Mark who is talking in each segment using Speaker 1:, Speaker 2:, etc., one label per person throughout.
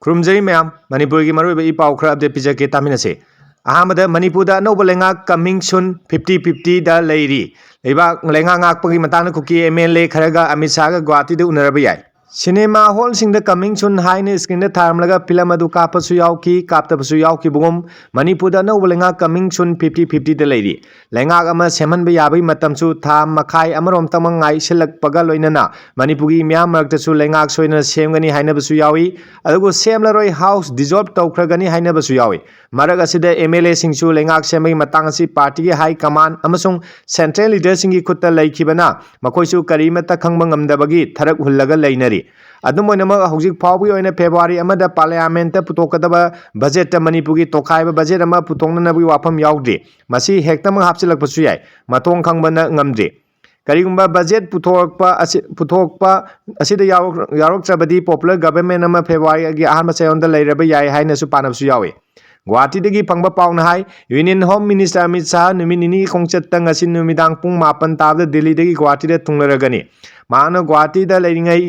Speaker 1: ꯈꯨꯔꯨꯝꯖꯔꯤ ꯃꯌꯥꯝ ꯃꯅꯤꯄꯨꯔꯒꯤ ꯃꯔꯨꯑꯣꯏꯕ ꯏ ꯄꯥꯎ ꯈꯔ ꯑꯞꯗꯦꯠ ꯄꯤꯖꯒꯦ ꯇꯥꯃꯤꯟꯅꯁꯦ ꯑꯍꯥꯟꯕꯗ ꯃꯅꯤꯄꯨꯔꯗ ꯑꯅꯧꯕ ꯂꯩꯉꯥꯛ ꯀꯃꯤꯡ ꯁꯨꯟ 50-50ꯗ ꯂꯩꯔꯤ ꯂꯩꯉꯥꯛ ꯉꯥꯛꯄꯒꯤ ꯃꯇꯥꯡꯗ ꯀꯨꯀꯤ MLA ꯈꯔꯒ ꯑꯃꯤꯠ ꯁꯥꯍꯒ ꯒꯨꯋꯥꯍꯥꯇꯤꯗ ꯎꯅꯔꯕ ꯌꯥꯏ सिनेमा हॉलसिंगदा कमिंग सून हाइने स्क्रीन थारमलगा फिल्म अदु कापसु यावखी कापतबसु यावखीबुगुम मणिपुरदा अनौब लेंगाक कमिंग सून 50-50 दा लैरी लेंगाक अमा सेमहनबा याबई मतमसु था मखाई अमरोम तमंग ngaisilakpaga loinana मणिपुरी म्याम मरक्तसु लेंगाक सोइना सेमगनी हाइनबसु यावी अदुगु सेमलरोय हाउस डिजॉल्व तौख्रगनी हाइनबसु यावी मरग असिदा MLA सिंगसु लेंगाक सेमई मतंग असि पार्टी की हाई कमान अमसुंग सेंट्रल लीडर सिंगी खुत्ता लैखिबना मखोइसु करीमता खंगबा ngamdabagi थरक हुल्लगा लैनरी हौजिक फाउबी ओइना फेब्रुवारी अमदा पार्लियामेंट पुतोकदबा बजेट मणिपुरी तोखाइबा बजेट अमा पुतोंननबी वाफम याउद्री मसी हेक्तम हापसिलकपसु याय मतोंग खंगबना ngamद्री करीगुंबा बजेट पुथोकपा असिदा यावरक्त्रबदी पॉपुलर गवर्नमेंट अमा फेब्रुवारी गी अहानबा चयोंदा लैरबा याय हाइनसु पानबसु यावे गुवाहाटीदगी फंगबा पाउना हाई union home minister Amit Shah नुमित निनी खोंगचत्ता ngasi नुमिदांग पुंग 9 ताबदा दिल्लीदगी गुवाहाटीदा थुंगलरगनी माना गुवाहाटीदा लैरिंगै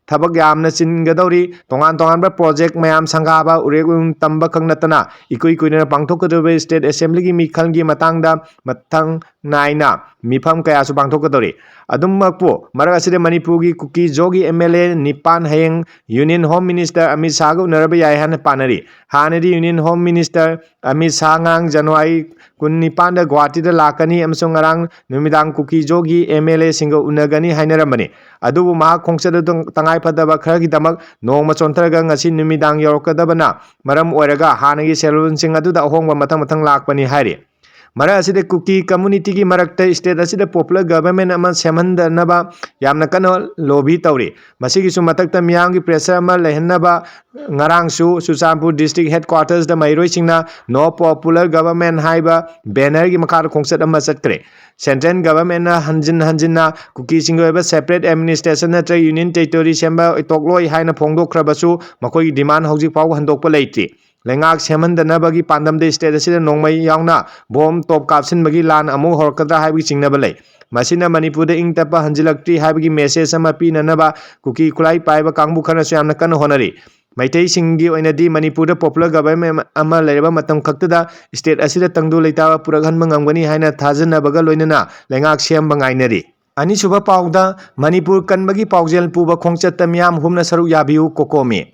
Speaker 1: थबक यामना चिनगदौरी तोंगान प्रोजेक्ट मयाम संगाबा उरेगुम तंबा खंगनतना इकुई कुइना पांथोकदबे स्टेट असेंबली की मिखलगी मतंगदा मतंग नाइना मिफम कयासु पांथोकदौरी अदुमकपो मरग असिदे मणिपुर की कुकी जोगी MLA निपान हयंग union home minister Amit Shah गु उनरबा याय हाना पानरी हानदी union home minister Amit Shah ngang जनवरी 19 दा गुवाहाटीदा लाकनी अमसुंग ngarang नुमिदांग कुकी जोगी MLA सिंग उनगनी हाइनरमनी अदुबु मा खोंगचद तंगाई फदबा खरगिदमक नोंगमा चोंथरगा ngasi नुमिदांग यौरकदबना मरम ओइरगा हानगी सेलुनसिंग अदुदा अहोंगबा मतंग मतंग लाकपनी हाइरे मरा असिदे कुकी कम्युनिटी की मरक्ता स्टेट असिदे पॉपुलर गवर्नमेंट अमा सेमहनदनबा यामना कनो लोबी तौरी मसिगिसु मतक्ता मियाम की प्रेशर अमा लेहनबा ngarangsu सुचानपुर डिस्ट्रिक्ट हेडक्वार्टर्स दा मैरोइसिंगना नो पॉपुलर गवर्नमेंट हाइबा बैनर की मखार खोंगचत अमा चटक्रे सेंट्रल गवर्नमेंट ना हंजिना कुकी सिंगोइबा सेपरेट एडमिनिस्ट्रेशन नत्र यूनियन टेरिटोरी सेंबा इतोकलोय हाइना फोंगदोखरबसु मखोई डिमांड हौजिक फाव हंदोकपा लेइत्रि लेंगाक सेमहनदनबगी पांदमदे स्टेट असिदे नोंमै यावना बोम टॉप कापसिनबगी लान अमु होरकद्रा हाइबगी चिंगनबा लै मसिना मणिपुरदा इंगतपा हंजिलक्ट्री हाइबगी मेसेज अमा पीननबा कुकी खुलाई पाइबा कांगबु खरनसु यामना कन होनरी मैतै सिंगी ओइनदी मणिपुरदा पॉपुलर गवर्नमेंट अमा लैरबा मतम खक्तदा स्टेट असिदा तंगदु लेताबा पुरगहनबा ngamgani हाइना थाजनबगा लोइनना लेंगाक सेमबा ngainari अनिसुबा पाउदा मणिपुर कनबगी पाउजेल पुबा खोंगचत्ता मियाम हुमना सरुक याबिउ कोकोमी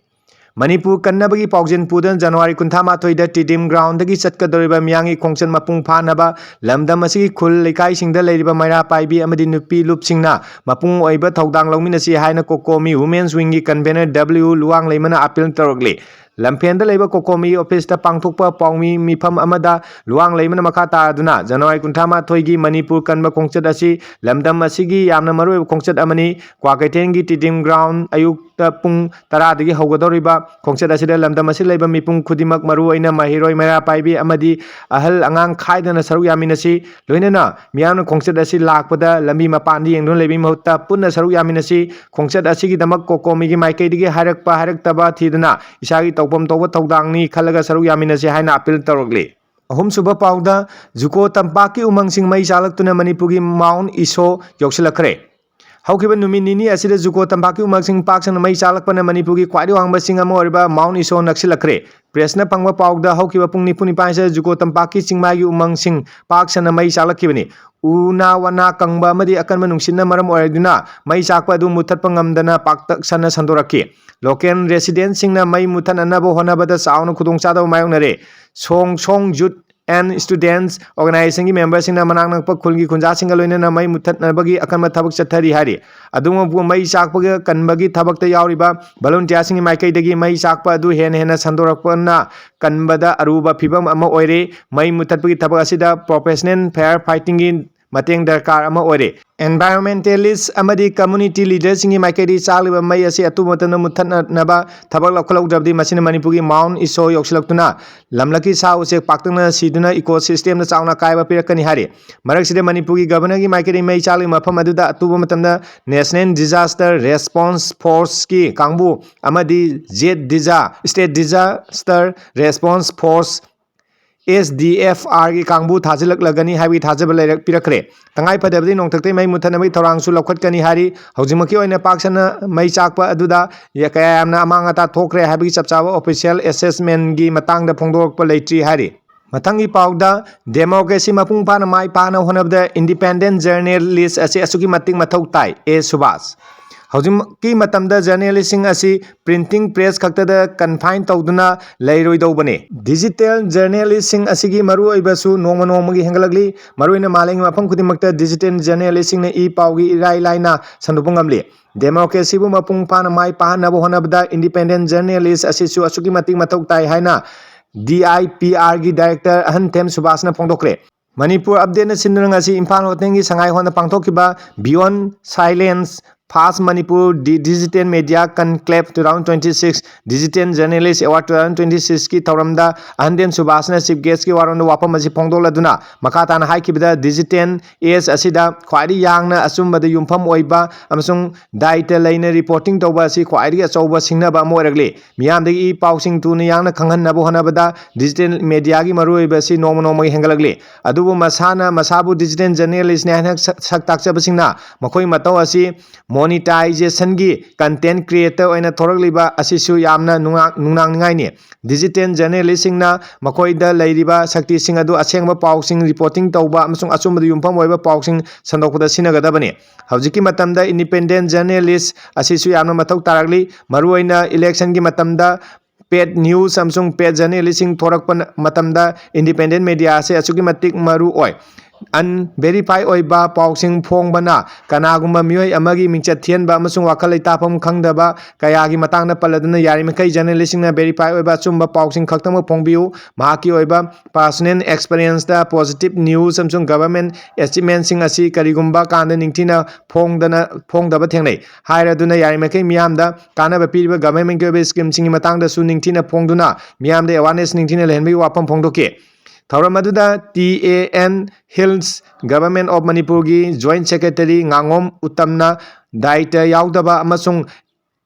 Speaker 1: मणिपुर कन्नबगी पाउजेन पुदन जनवरी 28 दा टिडिम ग्राउंड दगी चटकदोरिबा मियांगी खोंगचन मपुंग फानबा लमदम असिगी खुल लेकाइसिंगदा लैरिबा मैरा पाइबी अमदि नुपी लुपसिंगना मपुंग ओइबा थौदांग लौमिनसी हाइना कोकोमी वुमेन्स विंग की कन्वेनर W लुवांग लेमना अपील तौरगले लमफेंद लेबा कोकोमी ऑफिस दा पांगथोकपा पाउमी मिफम अमदा लुवांग लेमना मखा तादुना जनवरी 28 गी मणिपुर कन्बा खोंगचत असि लमदम असिगी यामना मरुब खोंगचत अमनी क्वाकैथेन गी टिडिम ग्राउंड अयुक्ता पुंग 10 दगी हौगदौरिबा खोंगचत असिदा लमदम असि लेबा मिपुंग खुदिमक मरु ओइना महिरोय मैरा पाइबी अमदी अहल अंगांग खाइदना सरुक यामिनसी लोइनना मियामना खोंगचत असि लाकपदा लंबी मपानदी येंगदुन लेबी महत्ता पुन्ना सरुक यामिनसी खोंगचत असिगी दमक कोकोमी गी माइकैदगी हारकतबा थीदना इसागी तौपम तौबा थौदांगनी खलगा सरुक यामिनसी हाइना अपील तौरगले अहुमसुबा पाउदा जुको तंपाकी उमंगसिंग मई चालक्तुना मणिपुरी माउंट इसो यौसिलखरे हौखिबा नुमित निनी असिदा जुको तंपाकी उमंगसिंग पाकसन मई चालकपना मणिपुरी क्वाइदि वांगबसिंग अमा ओरिबा माउंट इसो नक्सिलखरे प्रेसना फंगबा पाउदा हौखिबा पुंग निपुनि पाइसे जुको तंपाकी चिंगमागी उमंगसिंग पाकसन मई चालखिबनि उना वना कंगबा अमदि अकनबा नुंगसिनना मरम ओइदुना मई चाकपा अदु मुथतपा ngamdana पाकतक सना संदोरखि लोकल रेसिडेंट सिंगना मई मुथननबा होनबदा चाउन खुदोंचादब मायोंगनरे सोंग जुट एंड स्टूडेंट्स ऑर्गेनाइजेशन की मेंबर सिंगना मनांगनकपा खुलगी खुंजासिंगा लोइनना मई मुथतनबगी अकनबा थबक चथरी हारि अदुमबु मई चाकपगा कनबगी थबकता यावरिबा volunteer सिंगी माइकैदगी मई चाकपा अदु हेन संदोरकपना कनबदा अरुबा फिबम अमा ओइरे मई मुथतपगी थबक असिदा प्रोफेशनल फायर फाइटिंग की मतंग दरकार अमा ओइरे एनवायरमेंटलिस्ट अमदी कम्युनिटी लीडर सिंगी माइकैदी चालिबा मई असि अतुमतन मुथतनबा थबक लखलौद्रबदी मसिना मणिपुरी माउंट इसो यौसिलक्तुना लमलकी सा उसे पाक्तंगना सिदुना इकोसिस्टम दा चाउना कायबा पिरकनी हारि मरकसिदे मणिपुरी गवर्नर की माइकैदी मई चालि मफम अदुदा अतुबा मतमदा नेशनल डिजास्टर रेस्पॉन्स फोर्स की कांगबु अमदी state disaster response force SDFR की कांगबू थाजिलकलगनी हाइबी थाजब पिरखरे तंगाई फदबदी नोंथक्ते मई मुथनबी थौरांगसु लौखटकनी हारी हौजिमकी ओइना पाक्सना मई चाकपा अदुदा कयामना अमांग अता थोखरे हाइबी चपचाबा ऑफिशियल असेसमेंट की मतंगदा फोंदोरकपा लेट्री हारी मथंगी पाउदा डेमोक्रेसी मपुंग फाना माई पाना होनबदा इंडिपेंडेंट जर्नलिस्ट असे असुकी मतिक मथौ ताई ए सुभाष हौजिमकी मतमदा जर्नलिस्टिंग असी प्रिंटिंग प्रेस खक्तदा कन्फाइन तौदुना लैरोइदौबने डिजिटल जर्नलिस्टिंग असिगी मरुओइबसु नोंमा नोंमगी हेंगलगली मरुइना मालेंगी मफम खुदिमक्ता डिजिटल जर्नलिस्टिंग ने ई पाउगी इराई लाइना संदुपुंगमली डेमोक्रेसी बु मपुंग फाना माई पाहनबो होनबदा इंडिपेंडेंट जर्नलिस्ट असिसु असुकी मतिक मथौ ताई हाइना DIPR की डायरेक्टर अहन थेम सुभाषना फोंदोक्रे मणिपुर अपडेट सिंदरंग असी इम्फाल होतेंगी संगाई होना पांगथोकिबा beyond silence fast Manipur digital media conclave 2026 digital journalist award 2026 की थौरमदा अहनदेम सुभाषना चीफ गेस्ट की वारोंद वाफम असी फोंदोलदुना मखाताना हाइकिबदा डिजिटल एज असिदा ख्वाइरी यांगना असुमबदा युमफम ओइबा अमसुंग दायित्व लैना रिपोर्टिंग तौबा असी ख्वाइरी अचौबा सिंगनबा अमा ओइरगले मियामदगी ई पाउसिंग तुना यांगना खंगहनबो होनबदा डिजिटल मीडिया की मरुओइबा असी नोंमा नोंमगी हेंगलगले अदुबु मसाना मसाबु डिजिटल जर्नलिस्ट ने हनक सक ताकचबसिंगना मखोई मतौ असी मोनिटाइजेशन की कंटेंट क्रिएटर ओइना थोरगलिबा असिसु यामना नुंगनांगनिगाइने डिजिटल जर्नलिस्टिंग ना मखोइदा लैरिबा शक्तिसिंग अदु असेंगबा पाउसिंग रिपोर्टिंग तौबा अमसुंग अचुमबदा युमफम ओइबा पाउसिंग संदोकदा सिनगदबने हौजिकी मतमदा इंडिपेंडेंट जर्नलिस्ट असिसु यामना मथौ तारगली मरुओइना इलेक्शन की मतमदा पेड न्यूज अमसुंग पेड जर्नलिस्टिंग थोरकपन मतमदा इंडिपेंडेंट मीडिया से अचुकी मतिक मरु ओइ अनवेरीफाई ओइबा पाउसिंग फोंगबना कनागुम्बा मियोय अमगी मिंचत थियनबा अमसुंग वाखल लैताफम खंगदबा कयागी मतंगदा पल्लदुना यारिमखै जर्नलिस्टिंगना वेरीफाई ओइबा चुम्बा पाउसिंग खक्तम फोंबियु माकी ओइबा पर्सनल एक्सपीरियंस दा पॉजिटिव न्यूज अमसुंग गवर्नमेंट अचीवमेंटसिंग असी करिगुम्बा कांदा निंगथिना फोंगदबा थेंगनै हाइरदुना यारिमखै मियामदा कानबा पीरिबा गवर्नमेंट की ओइबा स्कीमसिंग मतंगदा सु निंगथिना फोंगदुना मियामदा अवेयरनेस निंगथिना लेहनबी वाफम फोंदोके थौरम अदुदा TAN hills government of Manipur की जॉइंट सेक्रेटरी nganगोम उत्तमना दायित्व याउदबा अमसुंग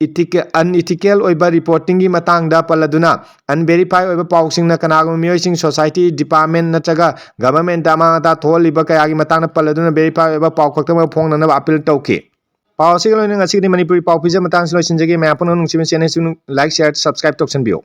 Speaker 1: अनइथिकल ओइबा रिपोर्टिंग की मतंगदा पल्लदुना unverify ओइबा पाउसिंगना कनागुम मियोइसिंग society department नत्रगा government अमांगता थोलिबा कयागी मतंगदा पल्लदुना verify ओइबा पाउ खक्तम फोंगनना अपील तौके पाउ सिगलोइना ngasi मणिपुरी पाउ पिजा मतंग लोइसिनजगे मैपुन नुंसिम चैनल लाइक शेयर सब्सक्राइब तौसनबियो।